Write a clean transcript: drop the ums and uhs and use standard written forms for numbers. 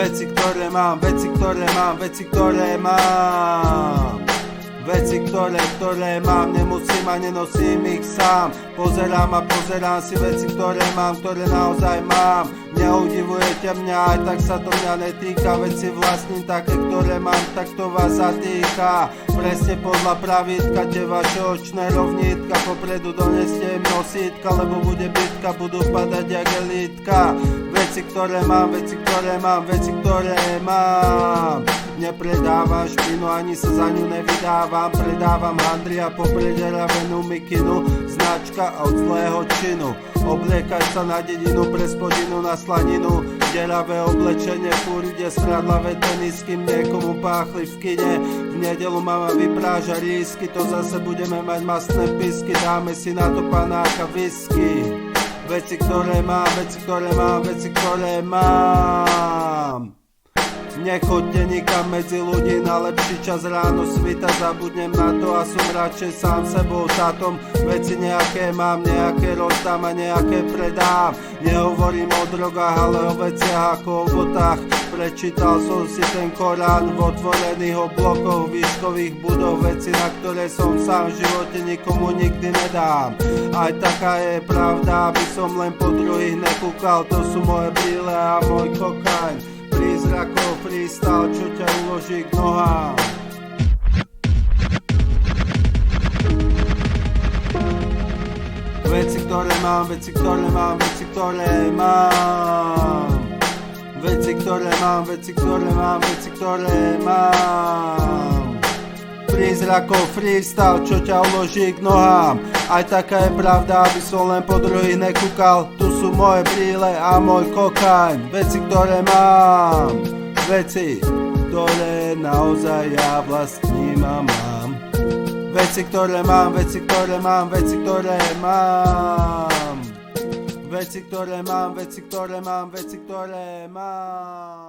Veci, ktoré mám, veci, ktoré mám, veci, ktoré mám. Veci, ktoré mám, nemusím a nenosím ich sám. Pozerám a pozerám si veci, ktoré mám, ktoré naozaj mám. Neudivujete mňa, aj tak sa to mňa netýka. Veci vlastním také, ktoré mám, tak to vás zatýka. Presne podľa pravítka, tie vaše očné rovnítka. Popredu doneste im nosítka, lebo bude bitka, budú padať jak elitka. Veci, ktoré mám, veci, ktoré mám, veci, ktoré mám. Nepredávam špinu, ani sa za ňu nevydávam. Predávam handry a poprederavenú mikinu. Značka od zlého činu. Obliekať sa na dedinu, pre spodinu na slaninu. Deravé oblečenie, fúride, smradlavé tenisky. Niekomu páchli v kine. V nedelu mama vypráža lísky. To zase budeme mať masné pisky. Dáme si na to panáka whisky. Veci, ktoré mám, veci, ktoré mám, veci, ktoré mám. Nechoďte nikam medzi ľudí, na lepší čas ráno svita. Zabudnem na to a som radšej sám sebou tátom. Veci nejaké mám, nejaké rozdám a nejaké predám. Nehovorím o drogách, ale o veciach ako o botách. Prečítal som si ten Korán v otvorených oblokoch výškových budov. Veci, na ktoré som sám v živote nikomu nikdy nedám. Aj taká je pravda, aby som len po druhých nekúkal. To sú moje brýle a môj kokain. Prízrakov freestyle, čo ťa uloží k nohám. Veci, ktoré mám, veci, ktoré mám, veci, ktoré mám. Veci, ktoré mám, veci, ktoré mám, veci, ktoré mám. Prízrakov freestyle, čo ťa uloží k nohám. Aj taká je pravda, aby som len po druhých nekúkal. Tu sú moje brýle a môj kokain. Veci, ktoré mám. Veci, ktoré naozaj ja vlastním a mám. Veci, ktoré mám, veci, ktoré mám, veci, ktoré mám. Veci, ktoré mám, veci, ktoré mám, veci, ktoré mám.